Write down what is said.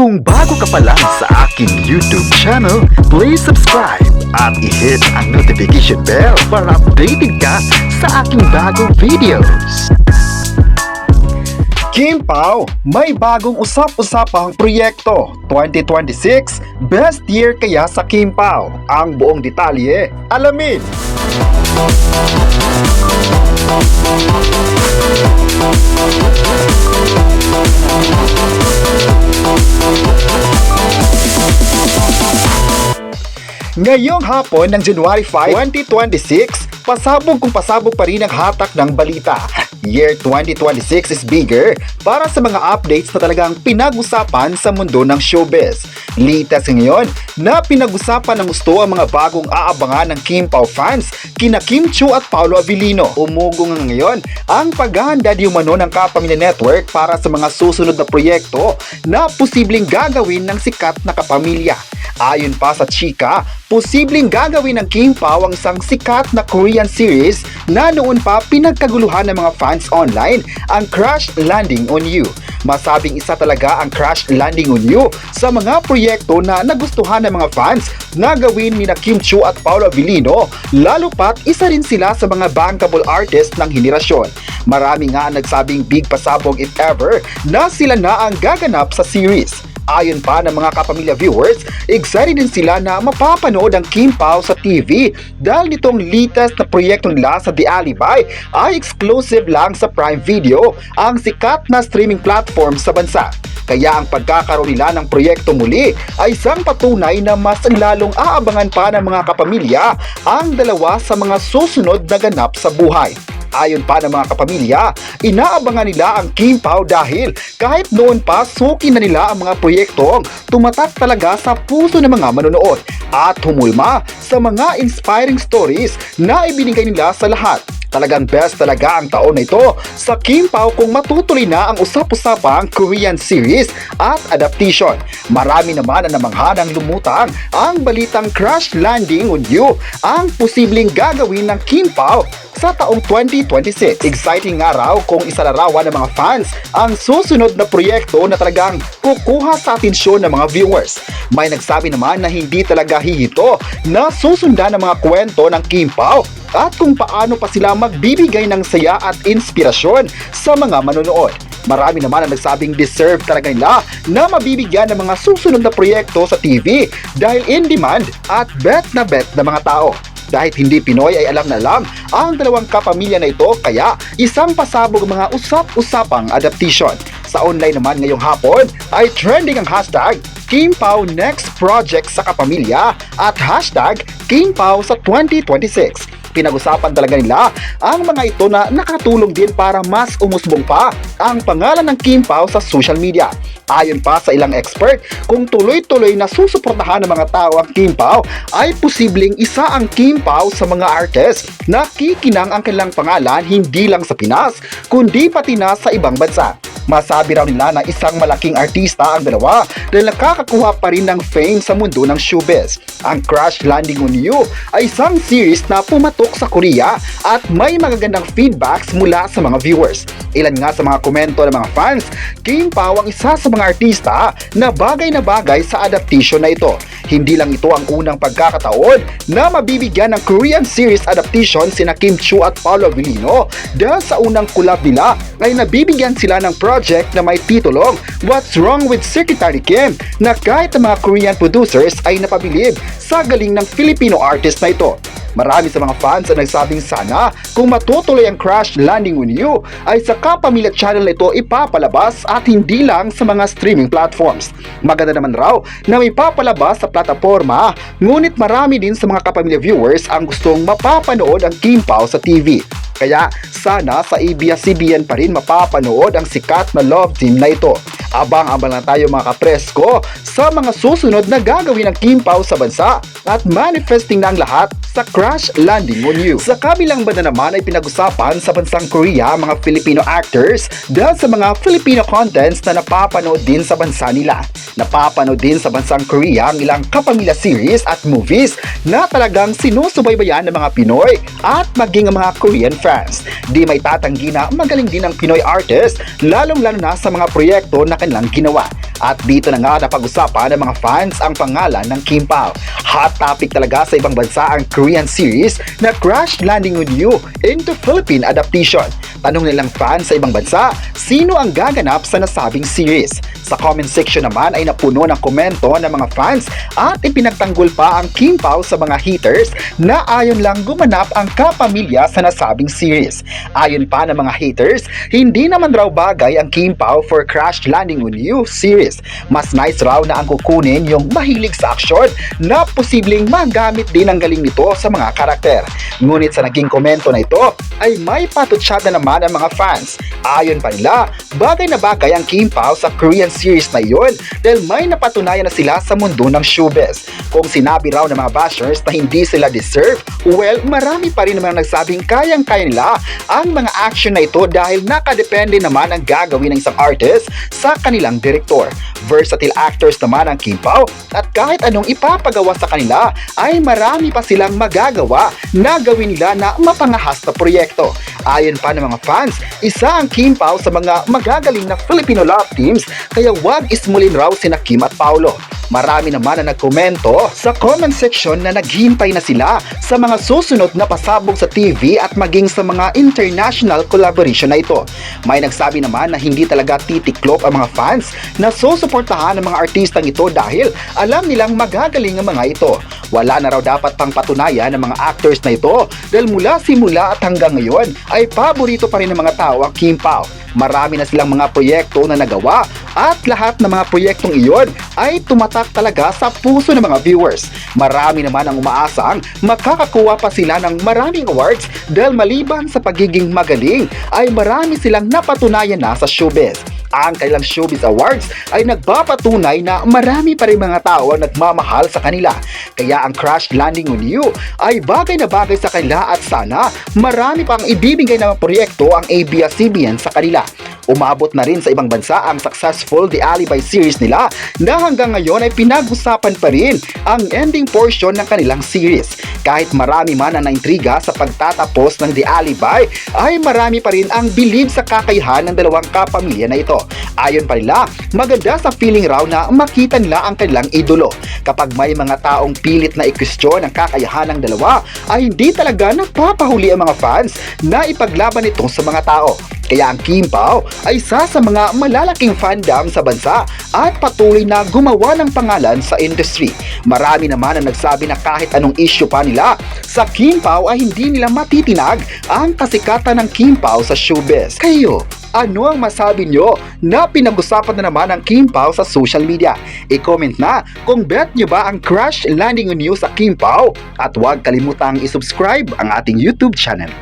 Kung bago ka pa lang sa aking YouTube channel, please subscribe at i-hit ang notification bell para updated ka sa aking bagong videos. Kim Pao, may bagong usap-usapang proyekto. 2026, best year kaya sa Kim Pao? Ang buong detalye, alamin! Ngayong hapon ng January 5, 2026, pasabog kung pasabog pa rin ang hatak ng balita. Year 2026 is bigger para sa mga updates na talagang pinag-usapan sa mundo ng showbiz. Litas ngayon na pinag-usapan ng gusto ang mga bagong aabangan ng Kim Pao fans kina Kim Chiu at Paolo Avellino. Umugong ngayon ang paghahanda di umano ng Kapamilya Network para sa mga susunod na proyekto na posibleng gagawin ng sikat na kapamilya. Ayon pa sa chika, posibleng gagawin ng Kim Pao ang isang sikat na Korean series na noon pa pinagkaguluhan ng mga fans online, ang Crash Landing on You. Masabing isa talaga ang Crash Landing on You sa mga proyekto na nagustuhan ng mga fans na gawin ni Kim Chiu at Paolo Avellino, lalo pat isa rin sila sa mga bankable artist ng henerasyon. Marami nga ang nagsabing big pasabog if ever na sila na ang gaganap sa series. Ayon pa ng mga kapamilya viewers, excited din sila na mapapanood ang Kim Pao sa TV dahil nitong latest na proyekto nila sa The Alibi ay exclusive lang sa Prime Video, ang sikat na streaming platform sa bansa. Kaya ang pagkakaroon nila ng proyekto muli ay isang patunay na mas lalong aabangan pa ng mga kapamilya ang dalawa sa mga susunod na ganap sa buhay. Ayon pa ng mga kapamilya, inaabangan nila ang Kim Pao dahil kahit noon pa suki na nila ang mga proyektong tumatak talaga sa puso ng mga manonood at humulma sa mga inspiring stories na ibinigay nila sa lahat. Talagang best talaga ang taon na ito sa Kim Pao kung matutuloy na ang usap-usapang Korean series at adaptation. Marami naman ang namangha ng lumutang ang balitang Crash Landing on You ang posibleng gagawin ng Kim Pao sa taong 2026. Exciting nga raw kung isalarawan ng mga fans ang susunod na proyekto na talagang kukuha sa atensyon ng mga viewers. May nagsabi naman na hindi talaga hihito na susundan ng mga kwento ng Kim Pao at kung paano pa sila magbibigay ng saya at inspirasyon sa mga manonood. Marami naman ang nagsabing deserve talaga nila na mabibigyan ng mga susunod na proyekto sa TV dahil in demand at bet na mga tao. Dahil hindi Pinoy ay alam na alam ang dalawang kapamilya na ito, kaya isang pasabog mga usap-usapang adaptation. Sa online naman ngayong hapon ay trending ang hashtag Kim Pao Next Project sa Kapamilya at hashtag Kim Pao sa 2026. Pinag-usapan talaga nila ang mga ito na nakatulong din para mas umusbong pa ang pangalan ng Kim Pao sa social media. Ayon pa sa ilang expert, kung tuloy-tuloy na susuportahan ng mga tao ang Kim Pao, ay posibleng isa ang Kim Pao sa mga artist na kikinang ang kanilang pangalan hindi lang sa Pinas, kundi pati na sa ibang bansa. Masabi raw nila na isang malaking artista ang dalawa dahil nakakakuha pa rin ng fame sa mundo ng showbiz. Ang Crash Landing on You ay isang series na pumatok sa Korea at may magagandang feedbacks mula sa mga viewers. Ilan nga sa mga komento ng mga fans, Kim Pao ang isa sa mga artista na bagay sa adaptation na ito. Hindi lang ito ang unang pagkakataon na mabibigyan ng Korean series adaptation sina Kim Chiu at Paolo Avellino dahil sa unang collab nila ay nabibigyan sila ng project na may titulong What's Wrong with Secretary Kim, na kahit ang mga Korean producers ay napabilib sa galing ng Filipino artist na ito. Marami sa mga fans ang nagsabing sana kung matutuloy ang Crash Landing on You ay sa Kapamilya channel na ito ipapalabas at hindi lang sa mga streaming platforms. Maganda naman raw na may papalabas sa plataforma, ngunit marami din sa mga Kapamilya viewers ang gustong mapapanood ang Kim Pao sa TV. Kaya sana sa ABS-CBN pa rin mapapanood ang sikat na love team na ito. Abang-abang lang tayo mga kapresko sa mga susunod na gagawin ng Kim Pao sa bansa at manifesting na ang lahat sa Crash Landing on You. Sa kabilang banda naman ay pinag-usapan sa bansang Korea mga Filipino actors dahil sa mga Filipino contents na napapanood din sa bansa nila. Napapanood din sa bansang Korea ang ilang kapamilya series at movies na talagang sinusubaybayan ng mga Pinoy at maging ang mga Korean fans. Di may tatanggi na magaling din ang Pinoy artist, lalong-lalo na sa mga proyekto na kanilang ginawa. At dito na nga napag-usapan ng mga fans ang pangalan ng Kim Pao. Hot topic talaga sa ibang bansa ang Korean series na Crash Landing on You into Philippine adaptation. Tanong nilang fans sa ibang bansa, sino ang gaganap sa nasabing series? Sa comment section naman ay napuno ng komento ng mga fans at ipinagtanggol pa ang Kim Pao sa mga haters na ayon lang gumanap ang kapamilya sa nasabing series. Ayon pa ng mga haters, hindi naman raw bagay ang Kim Pao for Crash Landing on You series. Mas nice raw na ang kukunin yung mahilig sa aksyon na posibleng magamit din ang galing nito sa mga karakter. Ngunit sa naging komento na ito ay may patutsyada naman ang mga fans. Ayon pa nila, bagay na bagay ang Kim Pao sa Korean series na iyon dahil may napatunayan na sila sa mundo ng showbiz. Kung sinabi raw ng mga bashers na hindi sila deserve, well, marami pa rin naman nagsabing kayang-kaya nila ang mga action na ito dahil nakadepende naman ang gagawin ng isang artist sa kanilang direktor. Versatile actors naman ang Kim Pao at kahit anong ipapagawa sa kanila ay marami pa silang magagawa na gawin nila na mapangahas na proyekto. Ayon pa ng mga fans, isa ang Kim Pao sa mga magagaling na Filipino love teams kaya wag ismulin raw sina Kim at Paolo. Marami naman na nagkomento sa comment section na naghintay na sila sa mga susunod na pasabog sa TV at maging sa mga international collaboration na ito. May nagsabi naman na hindi talaga titiklop ang mga fans na susuportahan ng mga artistang ito dahil alam nilang magagaling ang mga ito. Wala na raw dapat pang patunayan ng mga actors na ito dahil mula simula at hanggang ngayon ay paborito pa rin ng mga tao ang Kim Pao. Marami na silang mga proyekto na nagawa at lahat ng mga proyektong iyon ay tumatak talaga sa puso ng mga viewers. Marami naman ang umaasang makakakuha pa sila ng maraming awards dahil maliban sa pagiging magaling ay marami silang napatunayan na sa showbiz. Ang kanilang Showbiz Awards ay nagpapatunay na marami pa rin mga tao ang nagmamahal sa kanila. Kaya ang Crash Landing on You ay bagay na bagay sa kanila at sana marami pang ibibigay na proyekto ang ABS-CBN sa kanila. Umabot na rin sa ibang bansa ang successful The Alibi series nila na hanggang ngayon ay pinag-usapan pa rin ang ending portion ng kanilang series. Kahit marami man ang naintriga sa pagtatapos ng The Alibi, ay marami pa rin ang believe sa kakayahan ng dalawang kapamilya na ito. Ayon pa nila, maganda sa feeling raw na makita nila ang kanilang idolo. Kapag may mga taong pilit na i-question ang kakayahan ng dalawa, ay hindi talaga napapahuli ang mga fans na ipaglaban ito sa mga tao. Kaya ang Kim Pao ay isa sa mga malalaking fandom sa bansa at patuloy na gumawa ng pangalan sa industry. Marami naman ang nagsabi na kahit anong issue pa nila sa Kim Pao ay hindi nila matitinag ang kasikatan ng Kim Pao sa showbiz. Kayo, ano ang masabi nyo na pinag-usapan na naman ng Kim Pao sa social media? I-comment na kung bet nyo ba ang Crash Landing on You sa Kim Pao at huwag kalimutang i-subscribe ang ating YouTube channel.